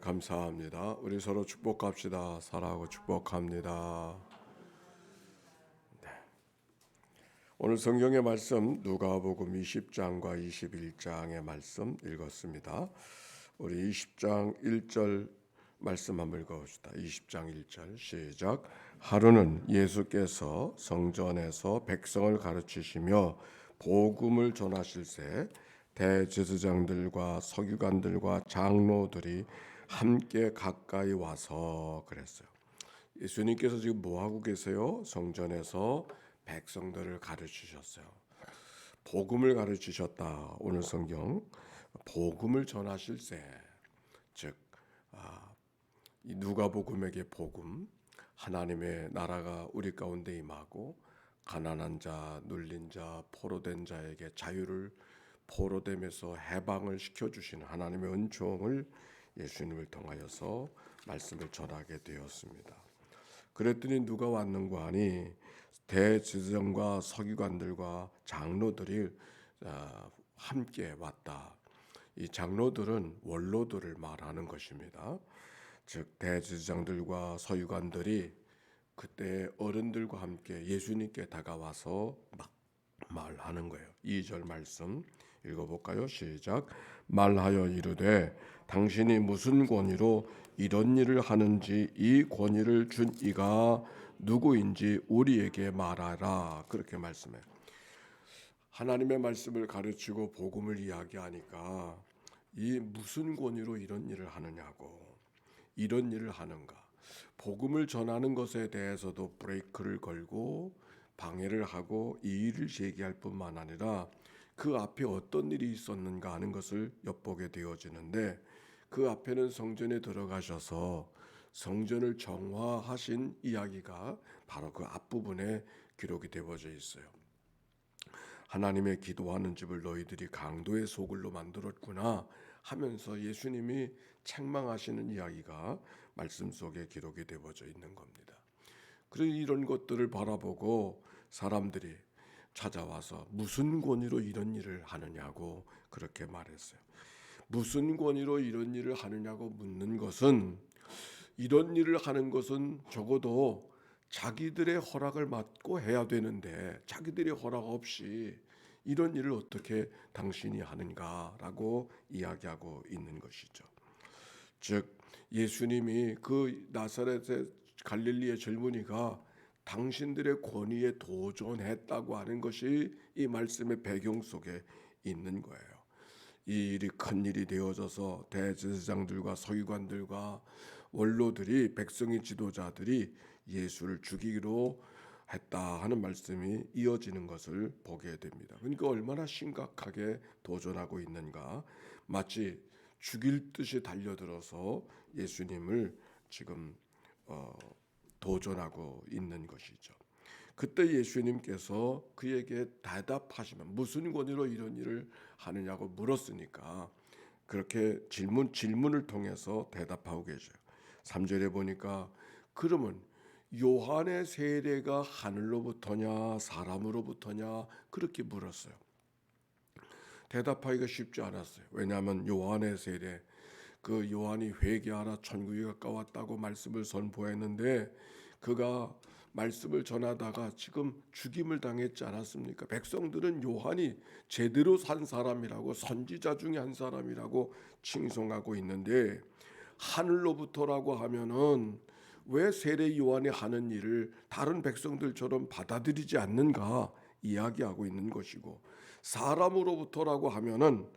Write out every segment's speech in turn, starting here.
감사합니다. 우리 서로 축복합시다. 사랑하고 축복합니다. 오늘 성경의 말씀 누가복음 20장과 21장의 말씀 읽었습니다. 우리 20장 1절 말씀 한번 읽어봅시다. 20장 1절 시작. 하루는 예수께서 성전에서 백성을 가르치시며 복음을 전하실새 대제사장들과 서기관들과 장로들이 함께 가까이 와서 그랬어요. 예수님께서 지금 뭐 하고 계세요? 성전에서 백성들을 가르치셨어요. 복음을 가르치셨다. 오늘 성경 복음을 전하실세, 즉 이 누가복음에게 복음, 하나님의 나라가 우리 가운데 임하고 가난한 자, 눌린 자, 포로된 자에게 자유를 포로됨에서 해방을 시켜주시는 하나님의 은총을 예수님을 통하여서 말씀을 전하게 되었습니다. 그랬더니 누가 왔는가 하니 대제사장과 서기관들과 장로들이 함께 왔다. 이 장로들은 원로들을 말하는 것입니다. 즉 대제사장들과 서기관들이 그때 어른들과 함께 예수님께 다가와서 막 말하는 거예요. 2절 말씀 읽어볼까요? 시작. 말하여 이르되 당신이 무슨 권위로 이런 일을 하는지 이 권위를 준 이가 누구인지 우리에게 말하라. 그렇게 말씀해요. 하나님의 말씀을 가르치고 복음을 이야기하니까 이 무슨 권위로 이런 일을 하느냐고, 이런 일을 하는가, 복음을 전하는 것에 대해서도 브레이크를 걸고 방해를 하고 이의를 제기할 뿐만 아니라 그 앞에 어떤 일이 있었는가 하는 것을 엿보게 되어지는데, 그 앞에는 성전에 들어가셔서 성전을 정화하신 이야기가 바로 그 앞부분에 기록이 되어져 있어요. 하나님의 기도하는 집을 너희들이 강도의 소굴로 만들었구나 하면서 예수님이 책망하시는 이야기가 말씀 속에 기록이 되어져 있는 겁니다. 그래서 이런 것들을 바라보고 사람들이 찾아와서 무슨 권위로 이런 일을 하느냐고 그렇게 말했어요. 무슨 권위로 이런 일을 하느냐고 묻는 것은, 이런 일을 하는 것은 적어도 자기들의 허락을 받고 해야 되는데 자기들의 허락 없이 이런 일을 어떻게 당신이 하는가라고 이야기하고 있는 것이죠. 즉 예수님이 그 나사렛의 갈릴리의 젊은이가 당신들의 권위에 도전했다고 하는 것이 이 말씀의 배경 속에 있는 거예요. 이 일이 큰 일이 되어져서 대제사장들과 서기관들과 원로들이, 백성의 지도자들이 예수를 죽이기로 했다 하는 말씀이 이어지는 것을 보게 됩니다. 그러니까 얼마나 심각하게 도전하고 있는가, 마치 죽일 듯이 달려들어서 예수님을 지금 도전하고 있는 것이죠. 그때 예수님께서 그에게 대답하시면, 무슨 권위로 이런 일을 하느냐고 물었으니까 그렇게 질문을 통해서 대답하고 계셔요. 3절에 보니까 그러면 요한의 세례가 하늘로부터냐 사람으로부터냐 그렇게 물었어요. 대답하기가 쉽지 않았어요. 왜냐하면 요한의 세례, 그 요한이 회개하라 천국이 가까웠다고 말씀을 선포했는데 그가 말씀을 전하다가 지금 죽임을 당했지 않았습니까? 백성들은 요한이 제대로 산 사람이라고, 선지자 중에 한 사람이라고 칭송하고 있는데, 하늘로부터라고 하면은 왜 세례 요한이 하는 일을 다른 백성들처럼 받아들이지 않는가 이야기하고 있는 것이고, 사람으로부터라고 하면은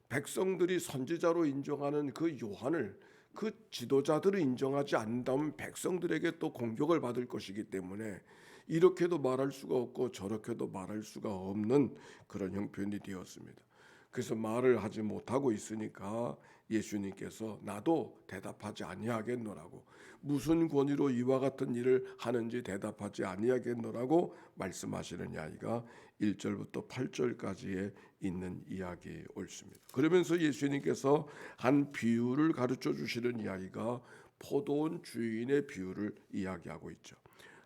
백성들이 선지자로 인정하는 그 요한을, 그 지도자들을 인정하지 않는다면 백성들에게 또 공격을 받을 것이기 때문에 이렇게도 말할 수가 없고 저렇게도 말할 수가 없는 그런 형편이 되었습니다. 그래서 말을 하지 못하고 있으니까 예수님께서 나도 대답하지 아니하겠노라고, 무슨 권위로 이와 같은 일을 하는지 대답하지 아니하겠노라고 말씀하시는 이야기가 1절부터 8절까지에 있는 이야기에 옳습니다. 그러면서 예수님께서 한 비유를 가르쳐 주시는 이야기가 포도원 주인의 비유를 이야기하고 있죠.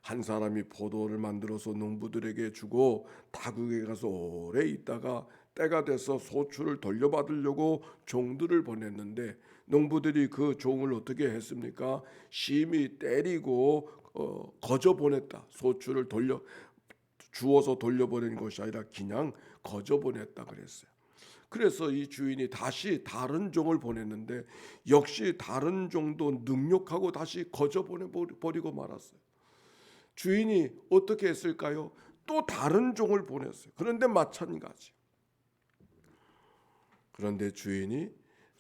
한 사람이 포도를 만들어서 농부들에게 주고 타국에 가서 오래 있다가 때가 돼서 소출을 돌려받으려고 종들을 보냈는데 농부들이 그 종을 어떻게 했습니까? 심히 때리고 거저 보냈다. 소출을 주워서 돌려보내는 것이 아니라 그냥 거저 보냈다 그랬어요. 그래서 이 주인이 다시 다른 종을 보냈는데 역시 다른 종도 능욕하고 다시 거저 보내버리고 말았어요. 주인이 어떻게 했을까요? 또 다른 종을 보냈어요. 그런데 마찬가지. 그런데 주인이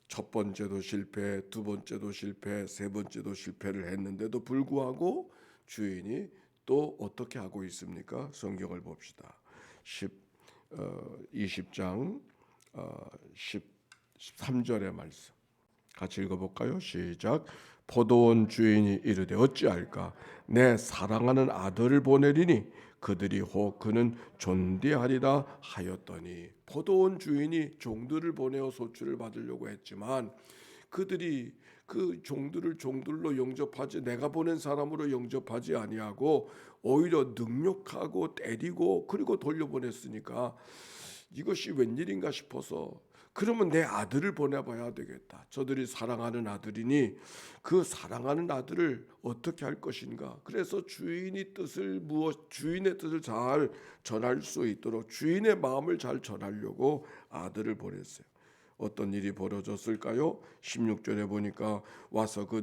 첫 번째도 실패, 두 번째도 실패, 세 번째도 실패를 했는데도 불구하고 주인이 또 어떻게 하고 있습니까? 성경을 봅시다. 20장 13절의 말씀 같이 읽어볼까요? 시작. 포도원 주인이 이르되 어찌할까? 내 사랑하는 아들을 보내리니 그들이 혹 그는 존대하리라 하였더니, 포도원 주인이 종들을 보내어 소출을 받으려고 했지만 그들이 그 종들을 종들로 영접하지, 내가 보낸 사람으로 영접하지 아니하고 오히려 능욕하고 때리고 그리고 돌려보냈으니까 이것이 웬일인가 싶어서, 그러면 내 아들을 보내봐야 되겠다. 저들이 사랑하는 아들이니 그 사랑하는 아들을 어떻게 할 것인가. 그래서 주인의 뜻을 잘 전할 수 있도록, 주인의 마음을 잘 전하려고 아들을 보냈어요. 어떤 일이 벌어졌을까요? 16절에 보니까 와서 그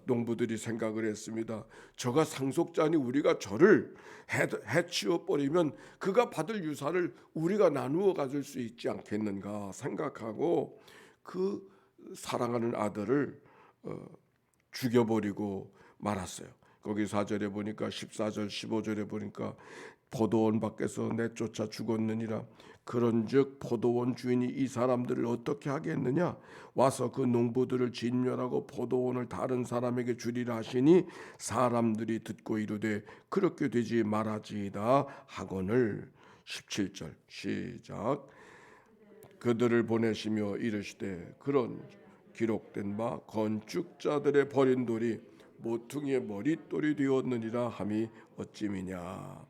농부들이 생각을 했습니다. 저가 상속자니 우리가 저를 해치워 버리면 그가 받을 유산을 우리가 나누어 가질 수 있지 않겠는가 생각하고 그 사랑하는 아들을 죽여버리고 말았어요. 거기 4절에 보니까 14절 15절에 보니까 포도원 밖에서 내쫓아 죽었느니라. 그런즉 포도원 주인이 이 사람들을 어떻게 하겠느냐? 와서 그 농부들을 진멸하고 포도원을 다른 사람에게 주리라 하시니 사람들이 듣고 이르되 그렇게 되지 말아지이다 하거늘. 17절 시작. 그들을 보내시며 이르시되 그런 기록된 바 건축자들의 버린 돌이 모퉁이의 머릿돌이 되었느니라 함이 어찌미냐.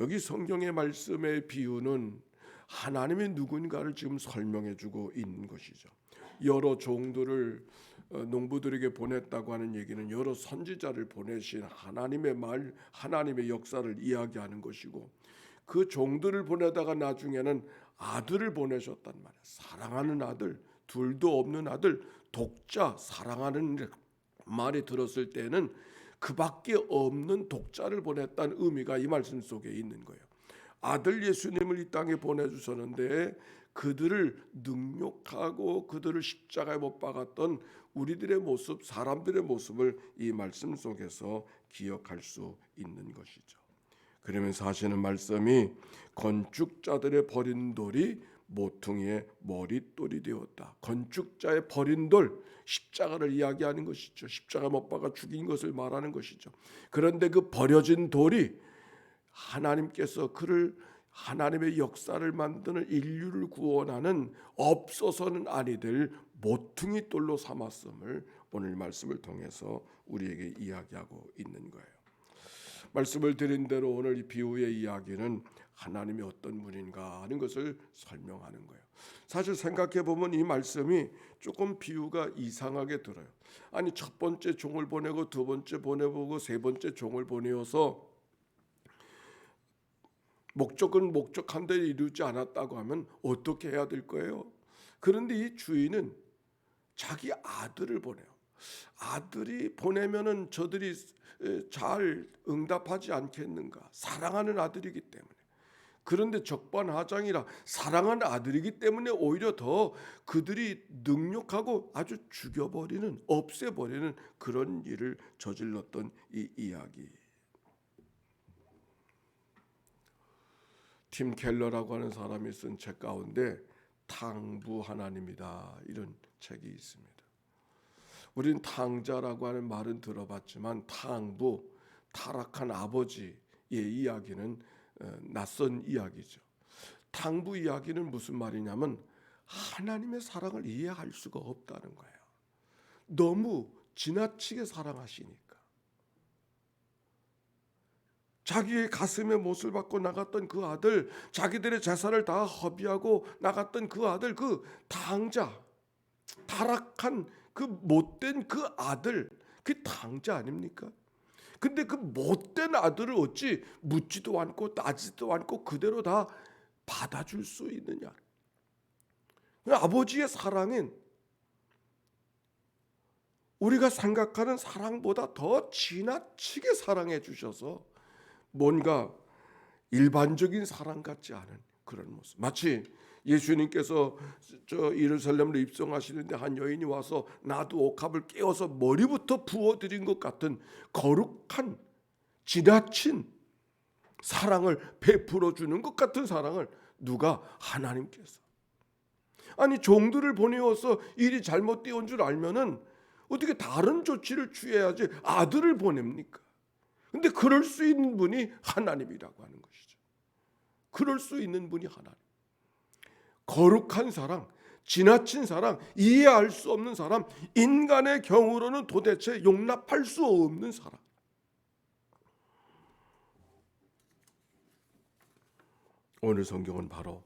여기 성경의 말씀의 비유는 하나님의 누군가를 지금 설명해 주고 있는 것이죠. 여러 종들을 농부들에게 보냈다고 하는 얘기는 여러 선지자를 보내신 하나님의 말, 하나님의 역사를 이야기하는 것이고, 그 종들을 보내다가 나중에는 아들을 보내셨단 말이에요. 사랑하는 아들, 둘도 없는 아들, 독자, 사랑하는 말이 들었을 때는 그밖에 없는 독자를 보냈다는 의미가 이 말씀 속에 있는 거예요. 아들 예수님을 이 땅에 보내주셨는데 그들을 능욕하고 그들을 십자가에 못 박았던 우리들의 모습, 사람들의 모습을 이 말씀 속에서 기억할 수 있는 것이죠. 그러면서 하시는 말씀이 건축자들의 버린 돌이 모퉁이의 머릿돌이 되었다. 건축자의 버린 돌, 십자가를 이야기하는 것이죠. 십자가 못 박아 죽인 것을 말하는 것이죠. 그런데 그 버려진 돌이 하나님께서 그를 하나님의 역사를 만드는, 인류를 구원하는 없어서는 아니 될 모퉁이 돌로 삼았음을 오늘 말씀을 통해서 우리에게 이야기하고 있는 거예요. 말씀을 드린 대로 오늘 이 비유의 이야기는 하나님이 어떤 분인가 하는 것을 설명하는 거예요. 사실 생각해 보면 이 말씀이 조금 비유가 이상하게 들어요. 아니, 첫 번째 종을 보내고 두 번째 보내보고 세 번째 종을 보내어서 목적은 목적한 데 이루지 않았다고 하면 어떻게 해야 될 거예요? 그런데 이 주인은 자기 아들을 보내요. 아들이 보내면은 저들이 잘 응답하지 않겠는가? 사랑하는 아들이기 때문에. 그런데 적반하장이라 사랑하는 아들이기 때문에 오히려 더 그들이 능욕하고 아주 죽여버리는, 없애버리는 그런 일을 저질렀던 이 이야기. 팀 켈러라고 하는 사람이 쓴 책 가운데 탕부 하나님이다 이런 책이 있습니다. 우린 탕자라고 하는 말은 들어봤지만 탕부, 타락한 아버지의 이야기는 낯선 이야기죠. 탕부 이야기는 무슨 말이냐면 하나님의 사랑을 이해할 수가 없다는 거예요. 너무 지나치게 사랑하시니까. 자기의 가슴에 못을 박고 나갔던 그 아들, 자기들의 재산을 다 허비하고 나갔던 그 아들, 그 탕자, 타락한 그 못된 그 아들, 그 당자 아닙니까? 근데 그 못된 아들을 어찌 묻지도 않고 따지도 않고 그대로 다 받아줄 수 있느냐? 아버지의 사랑은 우리가 생각하는 사랑보다 더 지나치게 사랑해 주셔서 뭔가 일반적인 사랑 같지 않은 그런 모습. 마치 예수님께서 저 예루살렘으로 입성하시는데 한 여인이 와서 나도 옥합을 깨워서 머리부터 부어드린 것 같은 거룩한 지나친 사랑을 베풀어 주는 것 같은 사랑을 누가? 하나님께서. 아니 종들을 보내어서 일이 잘못되온 줄 알면은 어떻게 다른 조치를 취해야지 아들을 보냅니까? 근데 그럴 수 있는 분이 하나님이라고 하는 것이죠. 그럴 수 있는 분이 하나님. 거룩한 사랑, 지나친 사랑, 이해할 수 없는 사람, 인간의 경우로는 도대체 용납할 수 없는 사랑. 오늘 성경은 바로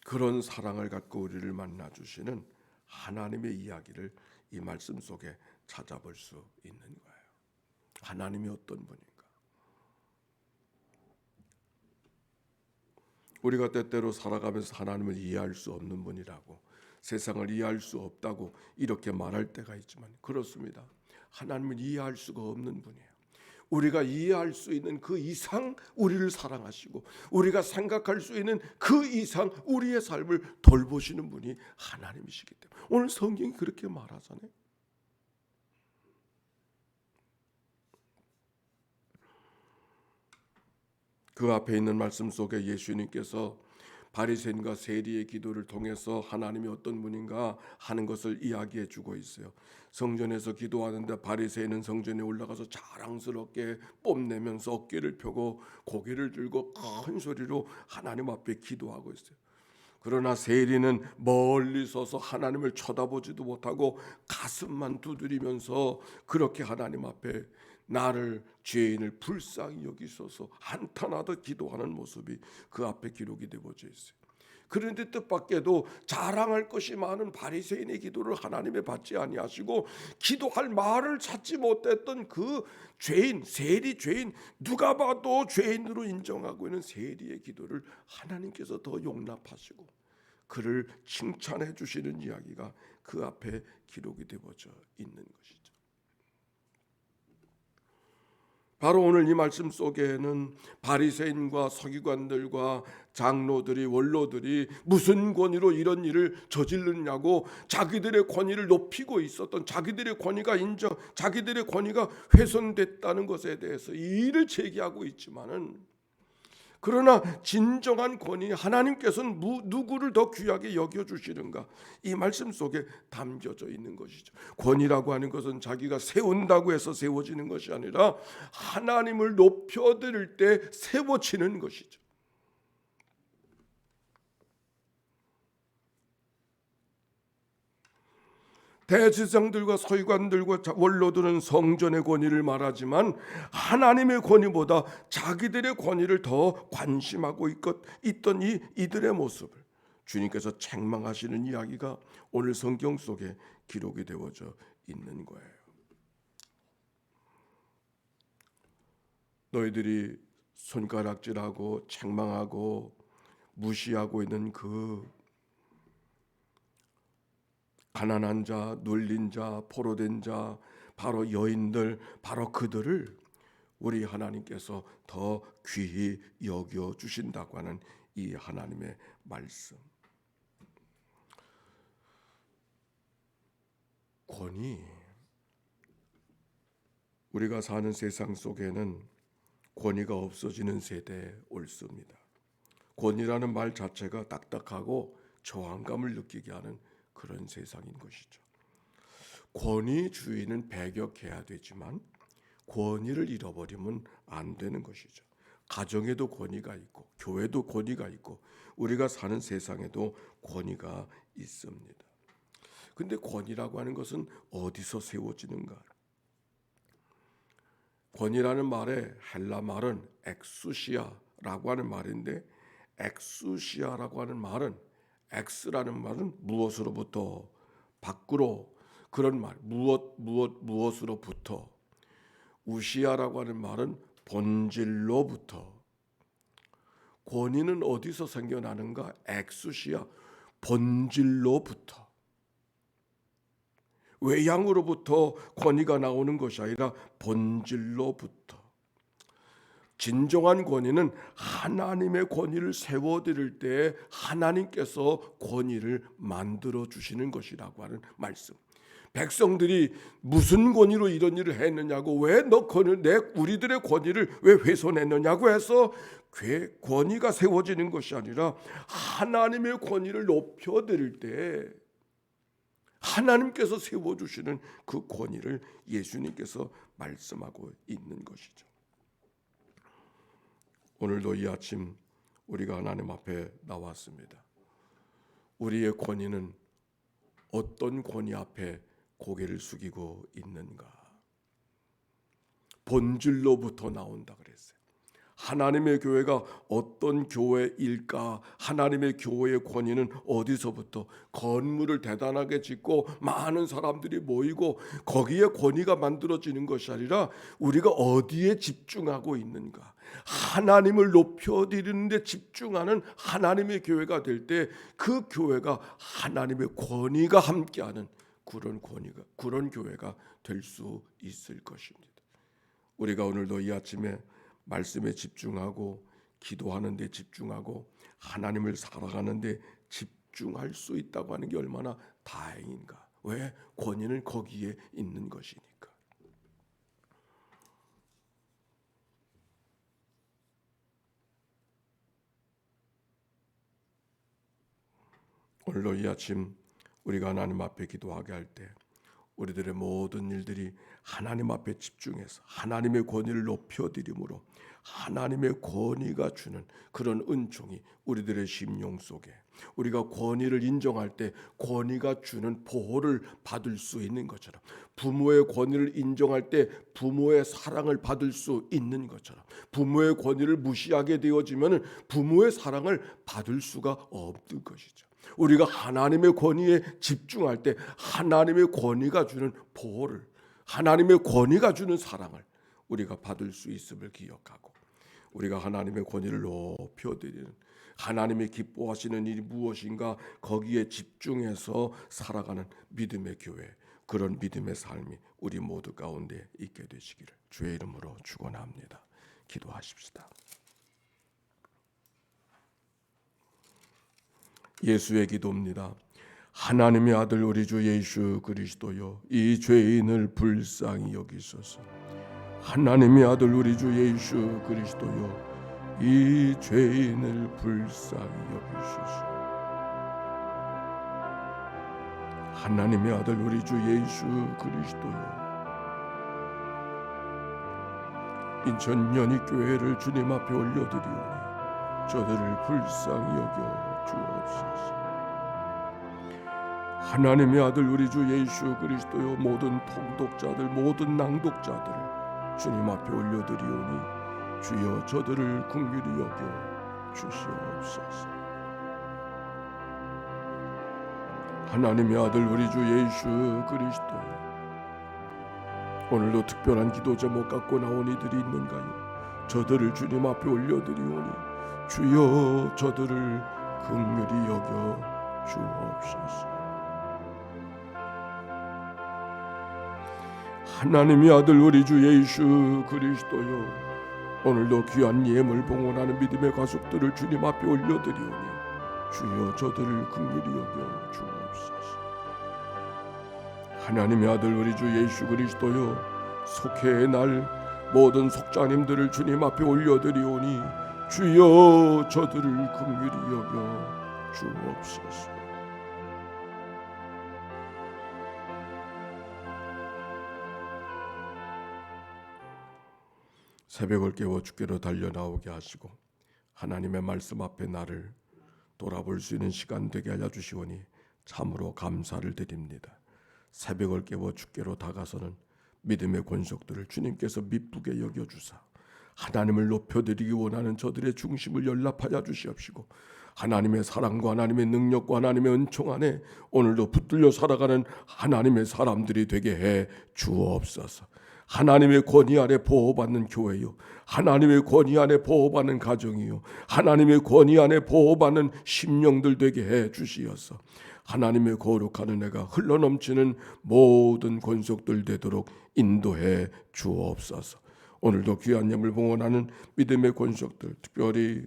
그런 사랑을 갖고 우리를 만나 주시는 하나님의 이야기를 이 말씀 속에 찾아볼 수 있는 거예요. 하나님이 어떤 분인가? 우리가 때때로 살아가면서 하나님을 이해할 수 없는 분이라고, 세상을 이해할 수 없다고 이렇게 말할 때가 있지만 그렇습니다. 하나님을 이해할 수가 없는 분이에요. 우리가 이해할 수 있는 그 이상 우리를 사랑하시고 우리가 생각할 수 있는 그 이상 우리의 삶을 돌보시는 분이 하나님이시기 때문에 오늘 성경이 그렇게 말하잖아요. 그 앞에 있는 말씀 속에 예수님께서 바리새인과 세리의 기도를 통해서 하나님이 어떤 분인가 하는 것을 이야기해 주고 있어요. 성전에서 기도하는데 바리새인은 성전에 올라가서 자랑스럽게 뽐내면서 어깨를 펴고 고개를 들고 큰 소리로 하나님 앞에 기도하고 있어요. 그러나 세리는 멀리 서서 하나님을 쳐다보지도 못하고 가슴만 두드리면서 그렇게 하나님 앞에 나를 죄인을 불쌍히 여기소서 한탄하듯 기도하는 모습이 그 앞에 기록이 되어져 있어요. 그런데 뜻밖에도 자랑할 것이 많은 바리새인의 기도를 하나님이 받지 아니하시고 기도할 말을 찾지 못했던 그 죄인, 세리 죄인, 누가 봐도 죄인으로 인정하고 있는 세리의 기도를 하나님께서 더 용납하시고 그를 칭찬해 주시는 이야기가 그 앞에 기록이 되어져 있는 것이죠. 바로 오늘 이 말씀 속에는 바리새인과 서기관들과 장로들이 원로들이 무슨 권위로 이런 일을 저지르냐고 자기들의 권위를 높이고 있었던 자기들의 권위가 자기들의 권위가 훼손됐다는 것에 대해서 이의를 제기하고 있지만은 그러나 진정한 권위 하나님께서는 누구를 더 귀하게 여겨주시는가 이 말씀 속에 담겨져 있는 것이죠. 권위라고 하는 것은 자기가 세운다고 해서 세워지는 것이 아니라 하나님을 높여드릴 때 세워지는 것이죠. 대제사장들과 서기관들과 원로들은 성전의 권위를 말하지만 하나님의 권위보다 자기들의 권위를 더 관심하고 있던 이들의 모습을 주님께서 책망하시는 이야기가 오늘 성경 속에 기록이 되어져 있는 거예요. 너희들이 손가락질하고 책망하고 무시하고 있는 그 가난한 자, 눌린 자, 포로된 자, 바로 여인들, 바로 그들을 우리 하나님께서 더 귀히 여겨 주신다고 하는 이 하나님의 말씀. 권위. 우리가 사는 세상 속에는 권위가 없어지는 세대에 옳습니다. 권위라는 말 자체가 딱딱하고 저항감을 느끼게 하는 그런 세상인 것이죠. 권위주의는 배격해야 되지만 권위를 잃어버리면 안 되는 것이죠. 가정에도 권위가 있고 교회도 권위가 있고 우리가 사는 세상에도 권위가 있습니다. 근데 권위라고 하는 것은 어디서 세워지는가? 권위라는 말의 헬라 말은 엑수시아라고 하는 말인데 엑수시아라고 하는 말은 엑스라는 말은 무엇으로부터 밖으로 그런 말 무엇으로부터 우시아라고 하는 말은 본질로부터. 권위는 어디서 생겨나는가? 엑수시아 본질로부터. 외양으로부터 권위가 나오는 것이 아니라 본질로부터. 진정한 권위는 하나님의 권위를 세워드릴 때 하나님께서 권위를 만들어 주시는 것이라고 하는 말씀. 백성들이 무슨 권위로 이런 일을 했느냐고, 왜 우리들의 권위를 왜 훼손했느냐고 해서 권위가 세워지는 것이 아니라 하나님의 권위를 높여드릴 때 하나님께서 세워주시는 그 권위를 예수님께서 말씀하고 있는 것이죠. 오늘도 이 아침 우리가 하나님 앞에 나왔습니다. 우리의 권위는 어떤 권위 앞에 고개를 숙이고 있는가? 본질로부터 나온다 그랬어요. 하나님의 교회가 어떤 교회일까? 하나님의 교회의 권위는 어디서부터? 건물을 대단하게 짓고 많은 사람들이 모이고 거기에 권위가 만들어지는 것이 아니라 우리가 어디에 집중하고 있는가? 하나님을 높여드리는 데 집중하는 하나님의 교회가 될 때 그 교회가 하나님의 권위가 함께하는 그런 교회가 될 수 있을 것입니다. 우리가 오늘도 이 아침에 말씀에 집중하고 기도하는 데 집중하고 하나님을 살아가는 데 집중할 수 있다고 하는 게 얼마나 다행인가. 왜? 권위는 거기에 있는 것이니까. 오늘도 이 아침 우리가 하나님 앞에 기도하게 할 때 우리들의 모든 일들이 하나님 앞에 집중해서 하나님의 권위를 높여드림으로 하나님의 권위가 주는 그런 은총이 우리들의 심령 속에, 우리가 권위를 인정할 때 권위가 주는 보호를 받을 수 있는 것처럼, 부모의 권위를 인정할 때 부모의 사랑을 받을 수 있는 것처럼, 부모의 권위를 무시하게 되어지면 부모의 사랑을 받을 수가 없는 것이죠. 우리가 하나님의 권위에 집중할 때 하나님의 권위가 주는 보호를, 하나님의 권위가 주는 사랑을 우리가 받을 수 있음을 기억하고, 우리가 하나님의 권위를 높여드리는, 하나님의 기뻐하시는 일이 무엇인가 거기에 집중해서 살아가는 믿음의 교회, 그런 믿음의 삶이 우리 모두 가운데 있게 되시기를 주의 이름으로 축원합니다. 기도하십시다. 예수의 기도입니다. 하나님의 아들 우리 주 예수 그리스도여, 이 죄인을 불쌍히 여기소서. 하나님의 아들 우리 주 예수 그리스도여, 이 죄인을 불쌍히 여기소서. 하나님의 아들 우리 주 예수 그리스도여, 인천 연희교회를 주님 앞에 올려드리오니 저들을 불쌍히 여겨 주옵소서. 하나님의 아들 우리 주 예수 그리스도여, 모든 통독자들, 모든 낭독자들을 주님 앞에 올려드리오니 주여 저들을 긍휼히 여겨 주시옵소서. 하나님의 아들 우리 주 예수 그리스도여, 오늘도 특별한 기도 제목 갖고 나온 이들이 있는가요? 저들을 주님 앞에 올려드리오니 주여 저들을 긍휼히 여겨 주옵소서. 하나님의 아들 우리 주 예수 그리스도여, 오늘도 귀한 예물 봉헌하는 믿음의 가족들을 주님 앞에 올려드리오니 주여 저들을 긍휼히 여겨 주옵소서. 하나님의 아들 우리 주 예수 그리스도여, 속회의 날 모든 속자님들을 주님 앞에 올려드리오니 주여 저들을 긍휼히 여겨 주옵소서. 새벽을 깨워 주께로 달려나오게 하시고 하나님의 말씀 앞에 나를 돌아볼 수 있는 시간 되게 하여 주시오니 참으로 감사를 드립니다. 새벽을 깨워 주께로 다가서는 믿음의 권속들을 주님께서 미쁘게 여겨주사 하나님을 높여드리기 원하는 저들의 중심을 연락하여 주시옵시고 하나님의 사랑과 하나님의 능력과 하나님의 은총 안에 오늘도 붙들려 살아가는 하나님의 사람들이 되게 해 주옵소서. 하나님의 권위 아래 보호받는 교회요, 하나님의 권위 안에 보호받는 가정이요, 하나님의 권위 안에 보호받는 심령들 되게 해 주시옵소서. 하나님의 거룩한 은혜가 흘러넘치는 모든 권속들 되도록 인도해 주옵소서. 오늘도 귀한 예물 봉헌하는 믿음의 권속들, 특별히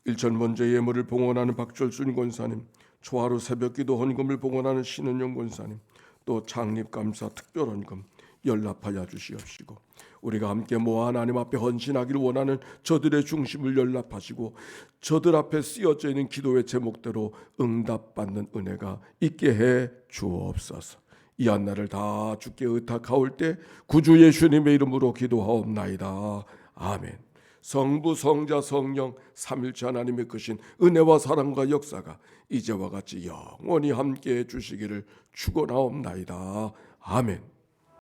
일천 번째 예물을 봉헌하는 박철순 권사님, 초하루 새벽기도 헌금을 봉헌하는 신은영 권사님, 또 창립감사 특별헌금 연락하여 주시옵시고, 우리가 함께 모아 하나님 앞에 헌신하기를 원하는 저들의 중심을 연락하시고, 저들 앞에 쓰여져 있는 기도의 제목대로 응답받는 은혜가 있게 해 주옵소서. 이 한날을 다 주께 의탁하올 때 구주 예수님의 이름으로 기도하옵나이다. 아멘. 성부 성자 성령 삼일체 하나님의 크신 은혜와 사랑과 역사가 이제와 같이 영원히 함께해 주시기를 축원하옵나이다. 아멘.